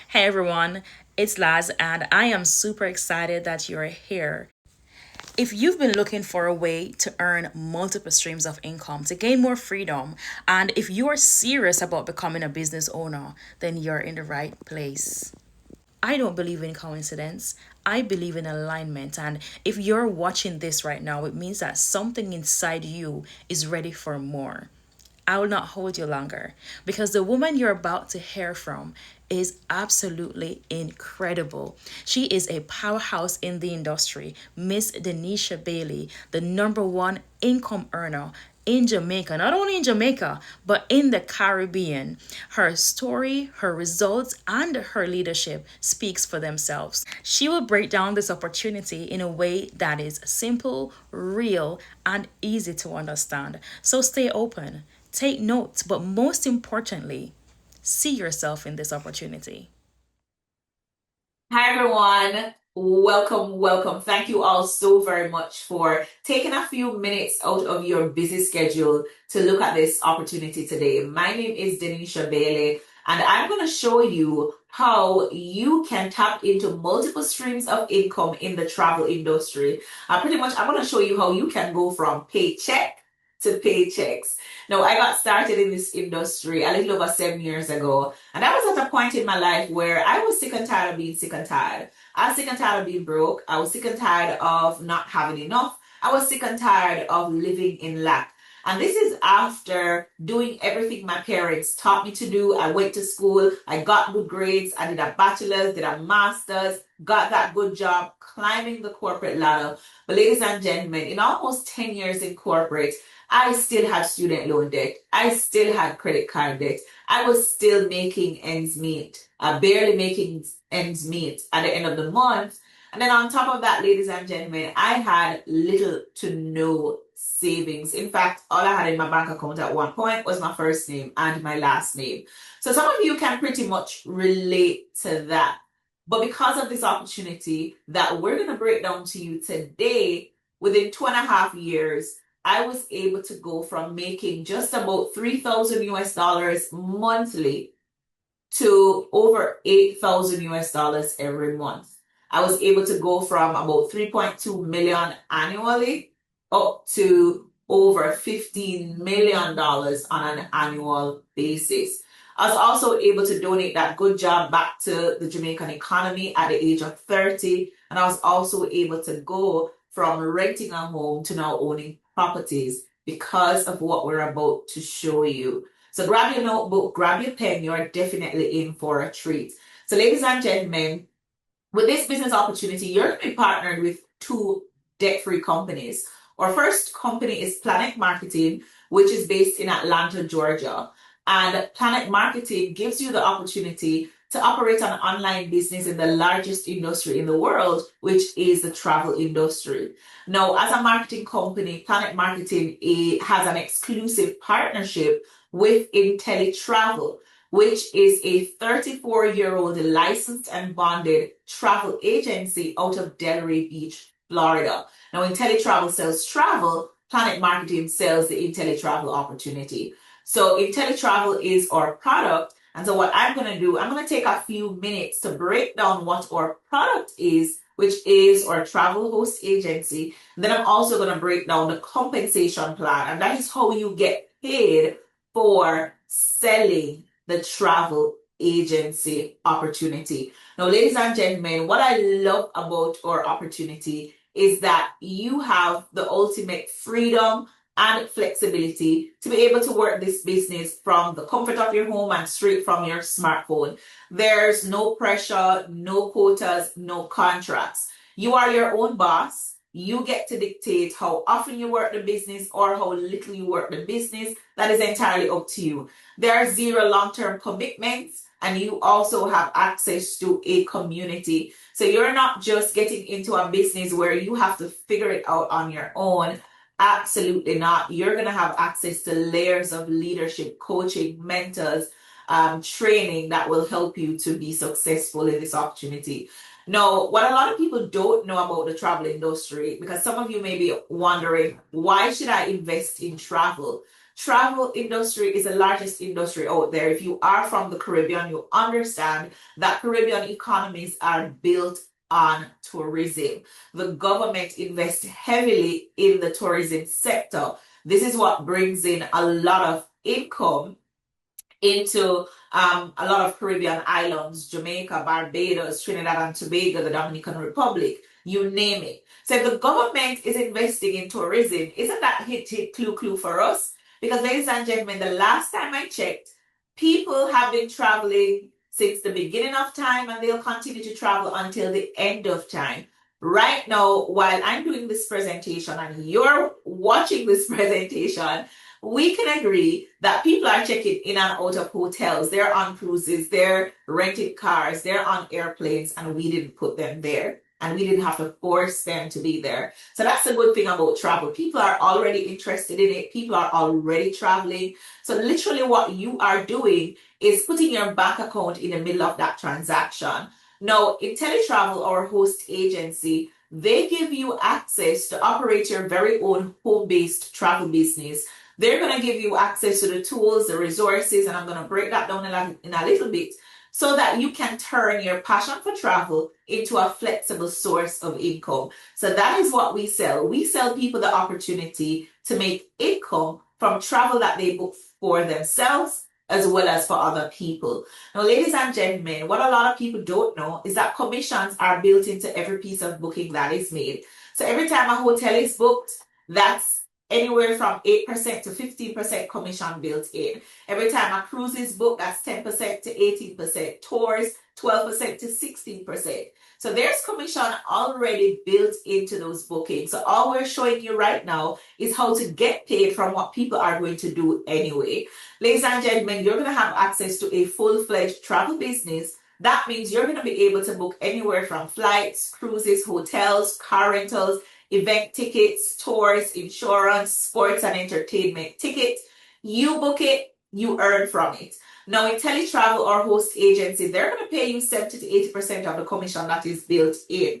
Hey everyone, it's Laz, and I am super excited that you're here. If you've been looking for a way to earn multiple streams of income, to gain more freedom, and if you are serious about becoming a business owner, then you're in the right place. I don't believe in coincidence. I believe in alignment. And if you're watching this right now, it means that something inside you is ready for more. I will not hold you longer because the woman you're about to hear from is absolutely incredible. She is a powerhouse in the industry, Miss Denisha Bailey, the number one income earner in Jamaica, not only in Jamaica, but in the Caribbean. Her story, her results, and her leadership speaks for themselves. She will break down this opportunity in a way that is simple, real, and easy to understand. So stay open, take notes, but most importantly, see yourself in this opportunity. Hi everyone. Welcome, welcome. Thank you all so very much for taking a few minutes out of your busy schedule to look at this opportunity today. My name is Denisha Bailey, and I'm going to show you how you can tap into multiple streams of income in the travel industry. Pretty much, I'm going to show you how you can go from paycheck to paychecks. Now, I got started in this industry a little over 7 years ago. And I was at a point in my life where I was sick and tired of being sick and tired. I was sick and tired of being broke. I was sick and tired of not having enough. I was sick and tired of living in lack. And this is after doing everything my parents taught me to do. I went to school, I got good grades, I did a bachelor's, did a master's, got that good job, climbing the corporate ladder. But ladies and gentlemen, in almost 10 years in corporate, I still had student loan debt. I still had credit card debt. I was still making ends meet, barely making ends meet at the end of the month. And then on top of that, ladies and gentlemen, I had little to no savings. In fact, all I had in my bank account at one point was my first name and my last name. So some of you can pretty much relate to that. But because of this opportunity that we're going to break down to you today, within 2.5 years, I was able to go from making just about 3,000 US dollars monthly to over 8,000 US dollars every month. I was able to go from about 3.2 million annually up to over $15 million on an annual basis. I was also able to donate that good job back to the Jamaican economy at the age of 30. And I was also able to go from renting a home to now owning properties because of what we're about to show you. So grab your notebook, grab your pen, you're definitely in for a treat. So ladies and gentlemen, with this business opportunity, you're going to be partnered with two debt-free companies. Our first company is Planet Marketing, which is based in Atlanta, Georgia. And Planet Marketing gives you the opportunity to operate an online business in the largest industry in the world, which is the travel industry. Now, as a marketing company, Planet Marketing has an exclusive partnership with IntelliTravel, which is a 34-year-old licensed and bonded travel agency out of Delray Beach, Florida. Now, IntelliTravel sells travel, Planet Marketing sells the IntelliTravel opportunity. So, IntelliTravel is our product. And so, what I'm going to do, I'm going to take a few minutes to break down what our product is, which is our travel host agency. And then I'm also going to break down the compensation plan, and that is how you get paid for selling the travel agency opportunity. Now, ladies and gentlemen, what I love about our opportunity is that you have the ultimate freedom and flexibility to be able to work this business from the comfort of your home and straight from your smartphone. There's no pressure, no quotas, no contracts. You are your own boss. You get to dictate how often you work the business or how little you work the business. That is entirely up to you. There are zero long-term commitments, and you also have access to a community. So you're not just getting into a business where you have to figure it out on your own. Absolutely not. You're going to have access to layers of leadership, coaching, mentors, training that will help you to be successful in this opportunity. Now, what a lot of people don't know about the travel industry, because some of you may be wondering, why should I invest in travel? Travel industry is the largest industry out there. If you are from the Caribbean, you understand that Caribbean economies are built on tourism. The government invests heavily in the tourism sector. This is what brings in a lot of income into a lot of Caribbean islands, Jamaica, Barbados, Trinidad and Tobago, the Dominican Republic, you name it. So if the government is investing in tourism, isn't that hit clue for us? Because ladies and gentlemen, the last time I checked, people have been traveling since the beginning of time and they'll continue to travel until the end of time. Right now, while I'm doing this presentation and you're watching this presentation, we can agree that people are checking in and out of hotels. They're on cruises, they're rented cars, they're on airplanes, and we didn't put them there. And we didn't have to force them to be there. So that's the good thing about travel. People are already interested in it. People are already traveling. So literally what you are doing is putting your bank account in the middle of that transaction. Now, in teletravel or host agency, they give you access to operate your very own home-based travel business. They're going to give you access to the tools, the resources, and I'm going to break that down in a little bit so that you can turn your passion for travel into a flexible source of income. So that is what we sell. We sell people the opportunity to make income from travel that they book for themselves as well as for other people. Now, ladies and gentlemen, what a lot of people don't know is that commissions are built into every piece of booking that is made. So every time a hotel is booked, that's anywhere from 8% to 15% commission built in. Every time a cruise is booked, that's 10% to 18%. Tours, 12% to 16%. So there's commission already built into those bookings. So all we're showing you right now is how to get paid from what people are going to do anyway. Ladies and gentlemen, you're going to have access to a full-fledged travel business. That means you're going to be able to book anywhere from flights, cruises, hotels, car rentals, event tickets, tours, insurance, sports and entertainment tickets. You book it, you earn from it. Now, in teletravel or host agency, they're going to pay you 70 to 80% of the commission that is built in.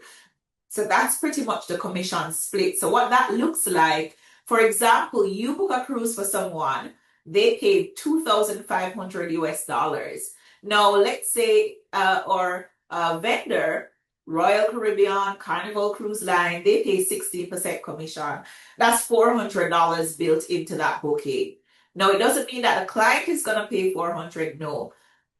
So that's pretty much the commission split. So what that looks like, for example, you book a cruise for someone, they paid 2,500 US dollars. Now, let's say or a vendor, Royal Caribbean, Carnival Cruise Line, they pay 16% commission. That's $400 built into that booking. Now, it doesn't mean that the client is going to pay 400. No.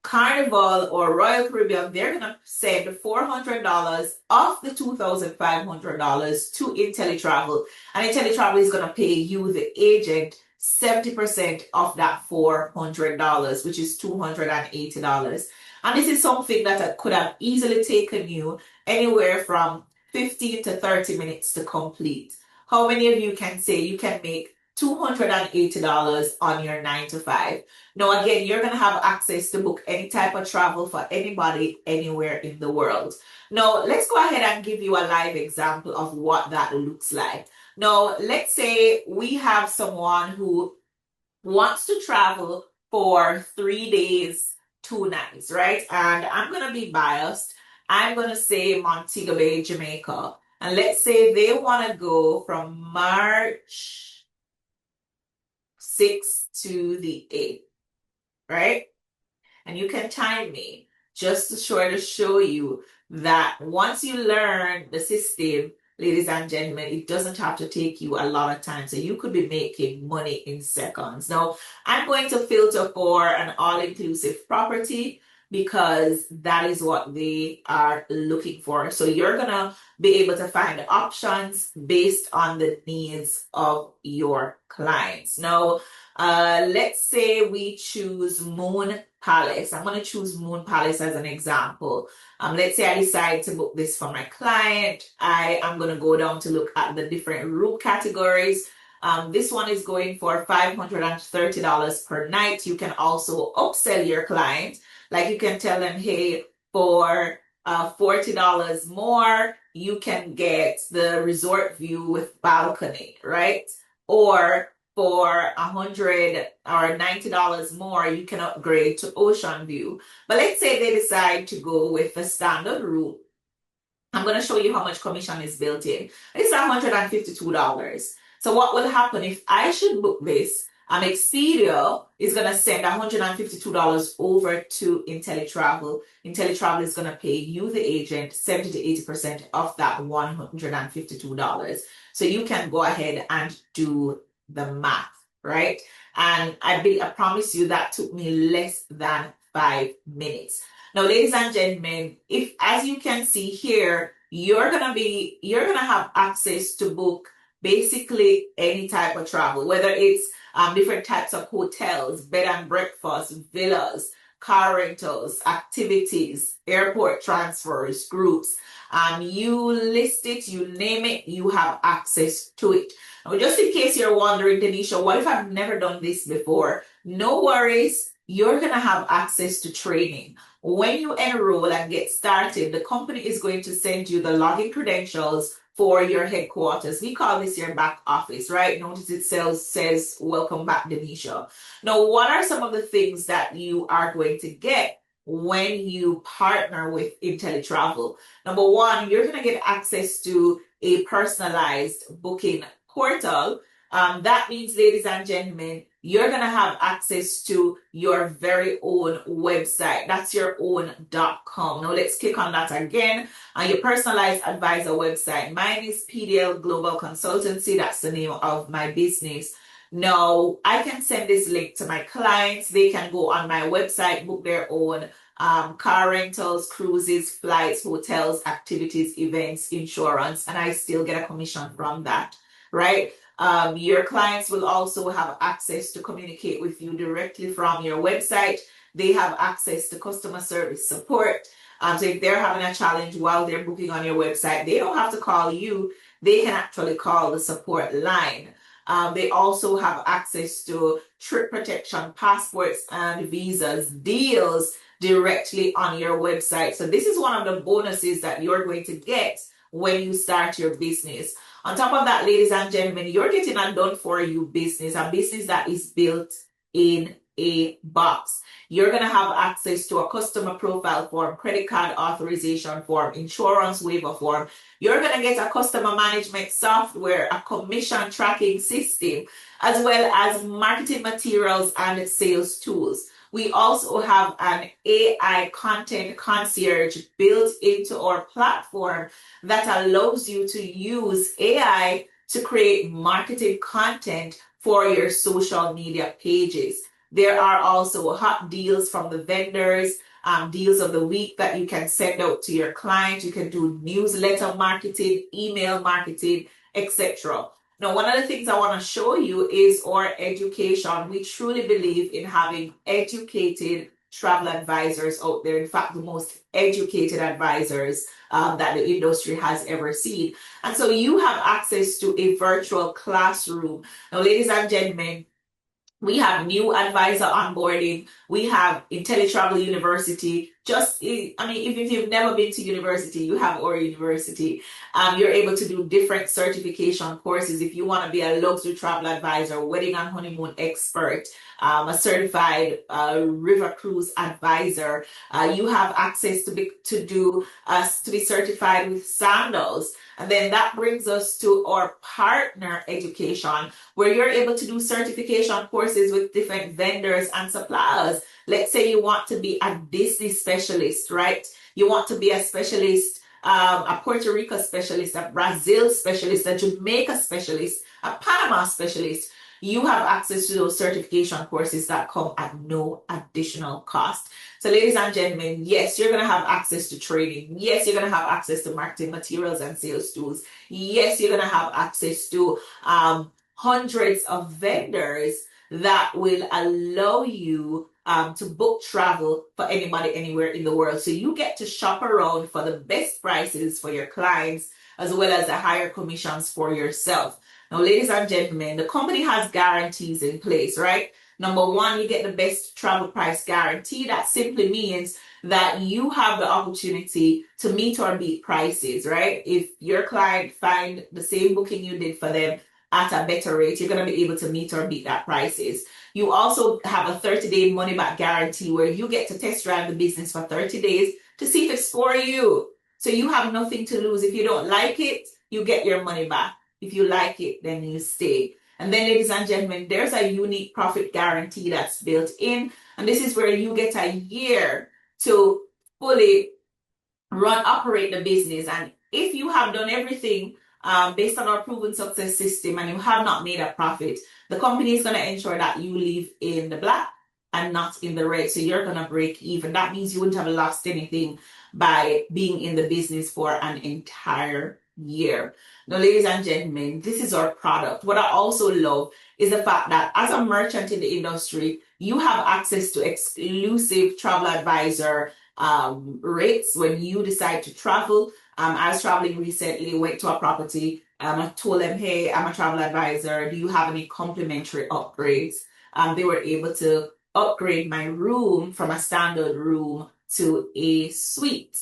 Carnival or Royal Caribbean, they're going to send $400 off the $2,500 to IntelliTravel. And IntelliTravel is going to pay you, the agent, 70% of that $400, which is $280. And this is something that could have easily taken you anywhere from 15 to 30 minutes to complete. How many of you can say you can make $280 on your 9 to 5? Now, again, you're going to have access to book any type of travel for anybody, anywhere in the world. Now, let's go ahead and give you a live example of what that looks like. Now, let's say we have someone who wants to travel for 3 days, 2 nights, right? And I'm going to be biased. I'm going to say Montego Bay, Jamaica. And let's say they want to go from March 6th to the 8th, right? And you can time me just to sort of show you that once you learn the system, ladies and gentlemen, it doesn't have to take you a lot of time. So you could be making money in seconds. Now, I'm going to filter for an all-inclusive property because that is what they are looking for. So you're going to be able to find options based on the needs of your clients. Now, let's say we choose Moon Palace. I'm going to choose Moon Palace as an example. Let's say I decide to book this for my client. I am going to go down to look at the different room categories. This one is going for $530 per night. You can also upsell your client. Like you can tell them, hey, for $40 more, you can get the resort view with balcony, right? Or for $100 or $90 more, you can upgrade to ocean view. But let's say they decide to go with the standard route. I'm going to show you how much commission is built in. It's $152. So what will happen if I should book this? Expedia is going to send $152 over to IntelliTravel. IntelliTravel is going to pay you, the agent, 70 to 80% of that $152. So you can go ahead and do the math, right? And I promise you that took me less than 5 minutes. Now, ladies and gentlemen, if as you can see here, you're gonna have access to book basically any type of travel, whether it's different types of hotels, bed and breakfast, villas, car rentals, activities, airport transfers, groups. You list it, you name it, you have access to it. Now, just in case you're wondering, Denisha, what if I've never done this before? No worries, you're gonna have access to training. When you enroll and get started, the company is going to send you the login credentials for your headquarters. We call this your back office, right? Notice it says welcome back, Denisha. Now, what are some of the things that you are going to get when you partner with IntelliTravel? Number one, you're going to get access to a personalized booking portal. That means, ladies and gentlemen, you're going to have access to your very own website. That's your own.com. Now let's click on that again. On your personalized advisor website. Mine is PDL Global Consultancy. That's the name of my business. Now I can send this link to my clients. They can go on my website, book their own car rentals, cruises, flights, hotels, activities, events, insurance, and I still get a commission from that, right? Your clients will also have access to communicate with you directly from your website. They have access to customer service support. So if they're having a challenge while they're booking on your website, they don't have to call you. They can actually call the support line. They also have access to trip protection, passports, and visas deals directly on your website. So this is one of the bonuses that you're going to get when you start your business. On top of that, ladies and gentlemen, you're getting a done for you business, a business that is built in a box. You're going to have access to a customer profile form, credit card authorization form, insurance waiver form. You're going to get a customer management software, a commission tracking system, as well as marketing materials and sales tools. We also have an AI content concierge built into our platform that allows you to use AI to create marketing content for your social media pages. There are also hot deals from the vendors, deals of the week that you can send out to your client. You can do newsletter marketing, email marketing, etc. Now, one of the things I want to show you is our education. We truly believe in having educated travel advisors out there. In fact, the most educated advisors that the industry has ever seen. And so you have access to a virtual classroom. Now, ladies and gentlemen, we have new advisor onboarding. We have IntelliTravel University. Even if you've never been to university, you have our university. You're able to do different certification courses. If you want to be a luxury travel advisor, wedding and honeymoon expert, a certified river cruise advisor, you have access to be certified with sandals. And then that brings us to our partner education, where you're able to do certification courses with different vendors and suppliers. Let's say you want to be a Disney specialist, right? You want to be a specialist, a Puerto Rico specialist, a Brazil specialist, a Jamaica specialist, a Panama specialist. You have access to those certification courses that come at no additional cost. So, ladies and gentlemen, yes, you're going to have access to training. Yes, you're going to have access to marketing materials and sales tools. Yes, you're going to have access to hundreds of vendors that will allow you to book travel for anybody anywhere in the world. So you get to shop around for the best prices for your clients, as well as the higher commissions for yourself. Now, ladies and gentlemen, the company has guarantees in place, right? Number one, you get the best travel price guarantee. That simply means that you have the opportunity to meet or beat prices, right? If your client find the same booking you did for them at a better rate, you're going to be able to meet or beat that prices. You also have a 30-day money-back guarantee where you get to test drive the business for 30 days to see if it's for you. So you have nothing to lose. If you don't like it, you get your money back. If you like it, then you stay. And then, ladies and gentlemen, there's a unique profit guarantee that's built in. And this is where you get a year to fully operate the business. And if you have done everything based on our proven success system and you have not made a profit, the company is going to ensure that you live in the black and not in the red. So you're going to break even. That means you wouldn't have lost anything by being in the business for an entire year. Now, ladies and gentlemen, this is our product. What I also love is the fact that as a merchant in the industry, you have access to exclusive travel advisor rates when you decide to travel. I was traveling recently, went to a property. I told them, hey, I'm a travel advisor. Do you have any complimentary upgrades? They were able to upgrade my room from a standard room to a suite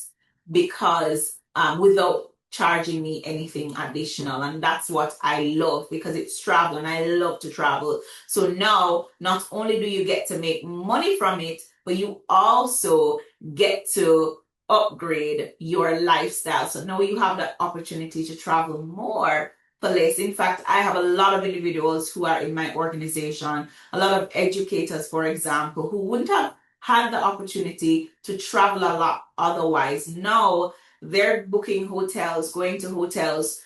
because without charging me anything additional. And that's what I love because it's travel and I love to travel. So now, not only do you get to make money from it, but you also get to upgrade your lifestyle. So now you have the opportunity to travel more for less. In fact, I have a lot of individuals who are in my organization, a lot of educators, for example, who wouldn't have had the opportunity to travel a lot otherwise. Now they're booking hotels, going to hotels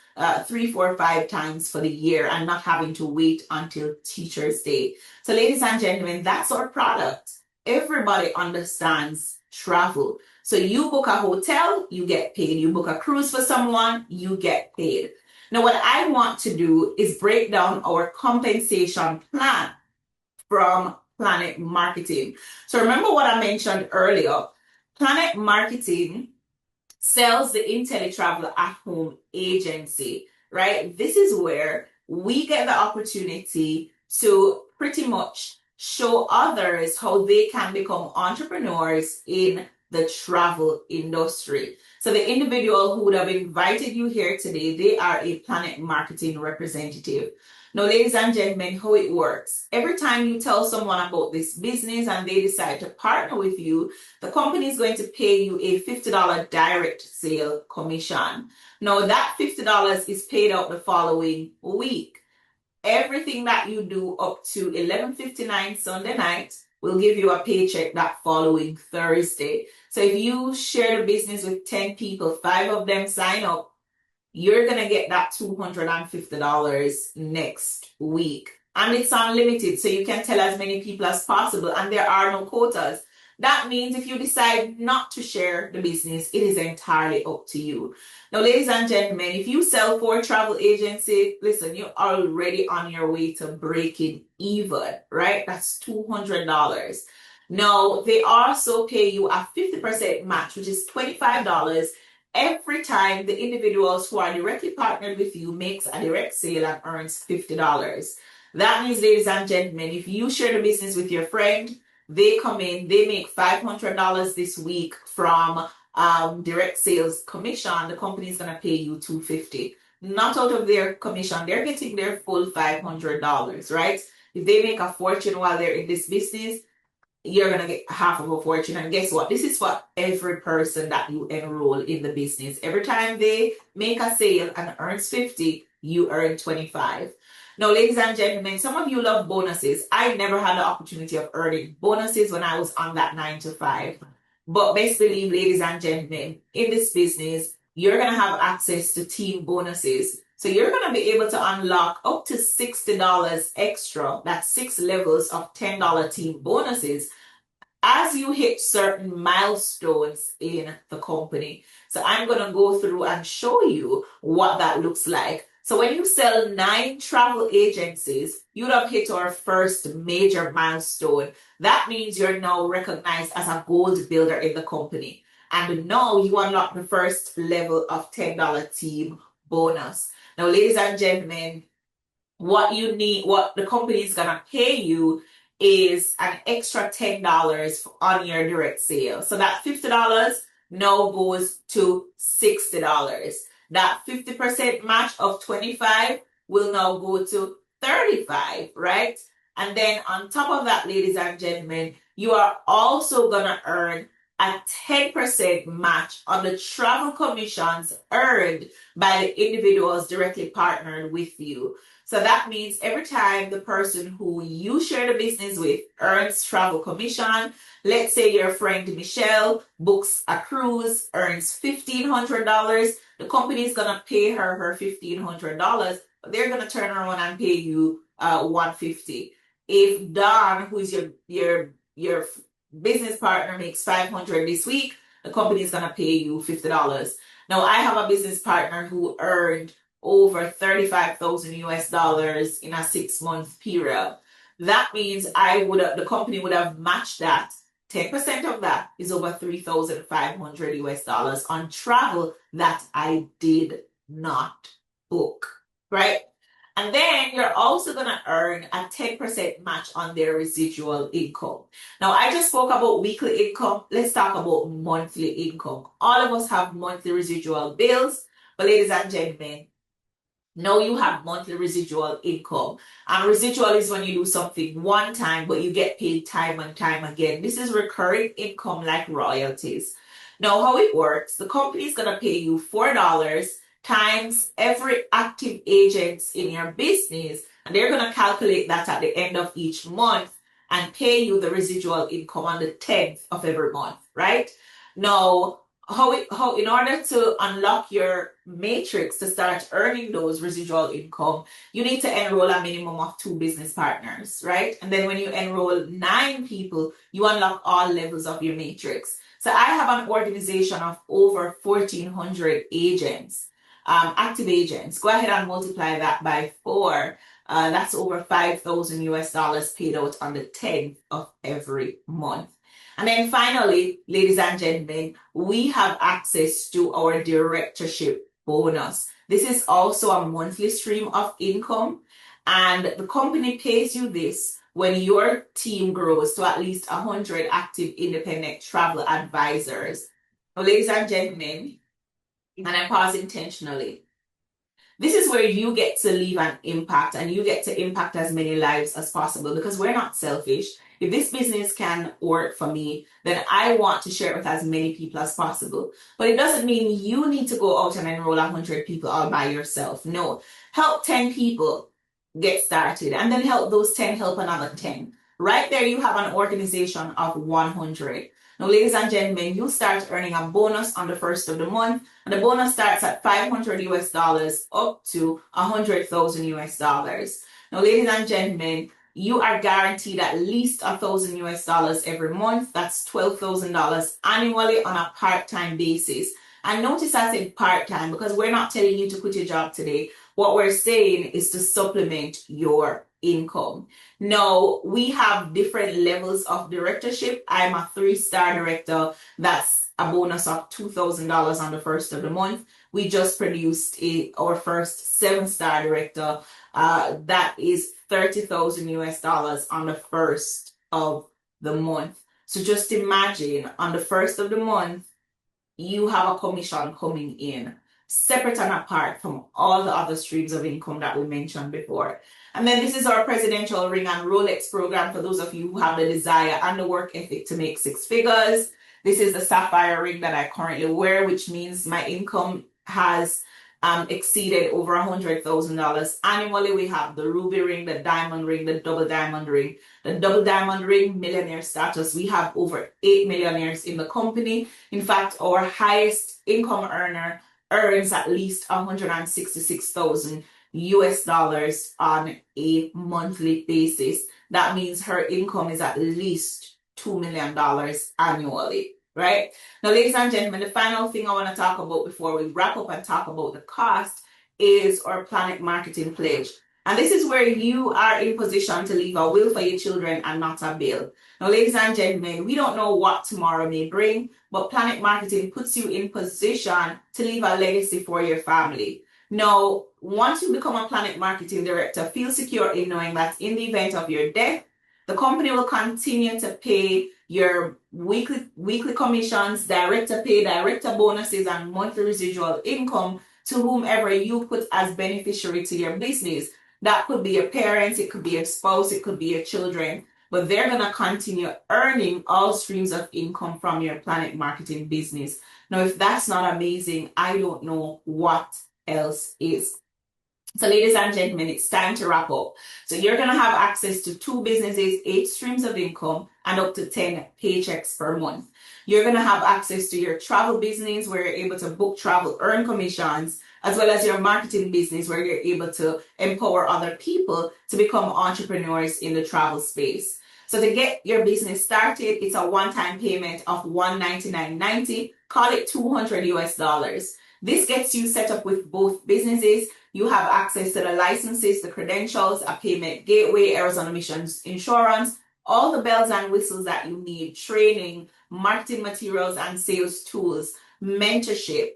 3, 4, 5 times for the year and not having to wait until Teachers' Day. So, ladies and gentlemen, that's our product. Everybody understands travel. So you book a hotel, you get paid. You book a cruise for someone, you get paid. Now, what I want to do is break down our compensation plan from Planet Marketing. So remember what I mentioned earlier. Planet Marketing sells the IntelliTravel at home agency, right? This is where we get the opportunity to pretty much show others how they can become entrepreneurs in the travel industry. So the individual who would have invited you here today, they are a Planet Marketing representative. Now, ladies and gentlemen, how it works. Every time you tell someone about this business and they decide to partner with you, the company is going to pay you a $50 direct sale commission. Now, that $50 is paid out the following week. Everything that you do up to 11:59 Sunday night will give you a paycheck that following Thursday. So if you share the business with 10 people, 5 of them sign up, you're going to get that $250 next week. And it's unlimited, so you can tell as many people as possible, and there are no quotas. That means if you decide not to share the business, it is entirely up to you. Now, ladies and gentlemen, if you sell for a travel agency, listen, you're already on your way to breaking even, right? That's $200. Now, they also pay you a 50% match, which is $25 every time the individuals who are directly partnered with you makes a direct sale and earns $50. That means, ladies and gentlemen, if you share the business with your friend, they come in, they make $500 this week from direct sales commission. The company is going to pay you $250. Not out of their commission, they're getting their full $500, right? If they make a fortune while they're in this business, you're going to get half of a fortune. And guess what? This is for every person that you enroll in the business. Every time they make a sale and earns 50, you earn 25. Now, ladies and gentlemen, some of you love bonuses. I never had the opportunity of earning bonuses when I was on that 9 to 5. But best believe, ladies and gentlemen, in this business, you're going to have access to team bonuses. So you're going to be able to unlock up to $60 extra. That's 6 levels of $10 team bonuses as you hit certain milestones in the company. So I'm going to go through and show you what that looks like. So when you sell 9 travel agencies, you'd have hit our first major milestone. That means you're now recognized as a gold builder in the company. And now you unlock the first level of $10 team bonus. Now, ladies and gentlemen, what the company is going to pay you is an extra $10 on your direct sale. So that $50 now goes to $60. That 50% match of 25 will now go to 35, right? And then on top of that, ladies and gentlemen, you are also going to earn a 10% match on the travel commissions earned by the individuals directly partnered with you. So that means every time the person who you share the business with earns travel commission, let's say your friend Michelle books a cruise, earns $1,500, the company is going to pay her $1,500, but they're going to turn around and pay you $150. If Don, who's your business partner, makes $500 this week, the company is gonna pay you $50. Now I have a business partner who earned over 35,000 US dollars in a 6 month period. That means the company would have matched that. 10% of that is over 3,500 US dollars on travel that I did not book, right? And then you're also going to earn a 10% match on their residual income. Now, I just spoke about weekly income. Let's talk about monthly income. All of us have monthly residual bills, but ladies and gentlemen, now you have monthly residual income. And residual is when you do something one time, but you get paid time and time again. This is recurring income like royalties. Now, how it works, the company is going to pay you $4 times every active agents in your business, and they're going to calculate that at the end of each month and pay you the residual income on the 10th of every month, right? Now, how in order to unlock your matrix to start earning those residual income, you need to enroll a minimum of 2 business partners, right? And then when you enroll 9 people, you unlock all levels of your matrix. So I have an organization of over 1,400 agents, active agents. Go ahead and multiply that by 4. That's over 5,000 US dollars paid out on the 10th of every month. And then finally, ladies and gentlemen, we have access to our directorship bonus. This is also a monthly stream of income, and the company pays you this when your team grows to at least 100 active independent travel advisors. Now, ladies and gentlemen, and I pause intentionally. This is where you get to leave an impact and you get to impact as many lives as possible because we're not selfish. If this business can work for me, then I want to share it with as many people as possible. But it doesn't mean you need to go out and enroll 100 people all by yourself. No, help 10 people get started and then help those 10 help another 10. Right there, you have an organization of 100. Now, ladies and gentlemen, you start earning a bonus on the first of the month, and the bonus starts at 500 US dollars up to 100,000 US dollars. Now, ladies and gentlemen, you are guaranteed at least 1,000 US dollars every month. That's $12,000 annually on a part-time basis. And notice I said part-time because we're not telling you to quit your job today. What we're saying is to supplement your income. Now, we have different levels of directorship. I'm a 3-star director. That's a bonus of $2,000 on the first of the month. We just produced our first 7-star director. That is 30,000 US dollars on the first of the month. So just imagine on the first of the month, you have a commission coming in separate and apart from all the other streams of income that we mentioned before. And then this is our presidential ring and Rolex program for those of you who have the desire and the work ethic to make 6 figures. This is the sapphire ring that I currently wear, which means my income has exceeded over $100,000 annually. We have the ruby ring, the diamond ring, the double diamond ring. The double diamond ring, millionaire status. We have over 8 millionaires in the company. In fact, our highest income earner earns at least 166,000 US dollars on a monthly basis. That means her income is at least $2 million annually, right? Now, ladies and gentlemen, the final thing I want to talk about before we wrap up and talk about the cost is our Planet Marketing Pledge. And this is where you are in position to leave a will for your children and not a bill. Now, ladies and gentlemen, we don't know what tomorrow may bring, but Planet Marketing puts you in position to leave a legacy for your family. Now, once you become a Planet Marketing Director, feel secure in knowing that in the event of your death, the company will continue to pay your weekly commissions, director pay, director bonuses, and monthly residual income to whomever you put as beneficiary to your business. That could be your parents, it could be your spouse, it could be your children. but they're going to continue earning all streams of income from your Planet Marketing business. Now, if that's not amazing, I don't know what else is. So, ladies and gentlemen, it's time to wrap up. So, you're going to have access to 2 businesses, 8 streams of income, and up to 10 paychecks per month. You're going to have access to your travel business where you're able to book travel, earn commissions, as well as your marketing business where you're able to empower other people to become entrepreneurs in the travel space. So, to get your business started, it's a one-time payment of $199.90. Call it $200. This gets you set up with both businesses. You have access to the licenses, the credentials, a payment gateway, errors and omissions insurance, all the bells and whistles that you need, training, marketing materials and sales tools, mentorship,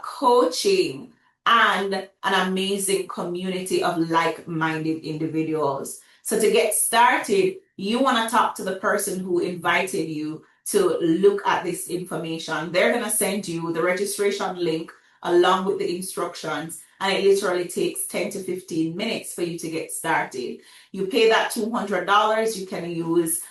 coaching, and an amazing community of like-minded individuals. So to get started, you want to talk to the person who invited you to look at this information. They're going to send you the registration link along with the instructions, and it literally takes 10 to 15 minutes for you to get started. You pay that $200. You can use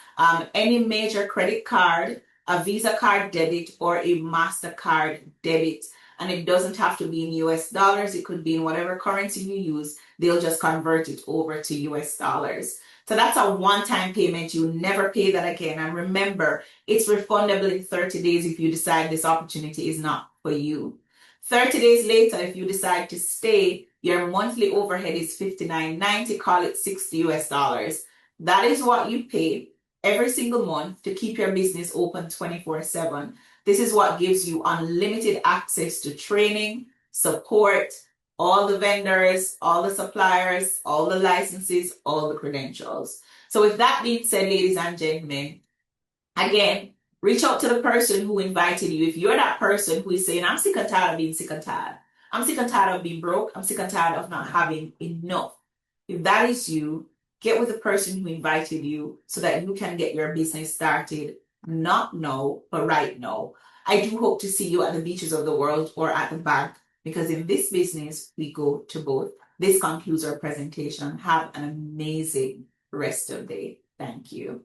any major credit card, a Visa card debit, or a MasterCard debit. And it doesn't have to be in US dollars. It could be in whatever currency you use. They'll just convert it over to US dollars. So that's a one-time payment. You never pay that again. And remember, it's refundable in 30 days if you decide this opportunity is not for you. 30 days later, if you decide to stay, your monthly overhead is $59.90, call it 60 US dollars. That is what you pay every single month to keep your business open 24/7. This is what gives you unlimited access to training, support, all the vendors, all the suppliers, all the licenses, all the credentials. So with that being said, ladies and gentlemen, again, reach out to the person who invited you. If you're that person who is saying, I'm sick and tired of being sick and tired. I'm sick and tired of being broke. I'm sick and tired of not having enough. If that is you, get with the person who invited you so that you can get your business started, not now, but right now. I do hope to see you at the beaches of the world or at the bank, because in this business, we go to both. This concludes our presentation. Have an amazing rest of the day. Thank you.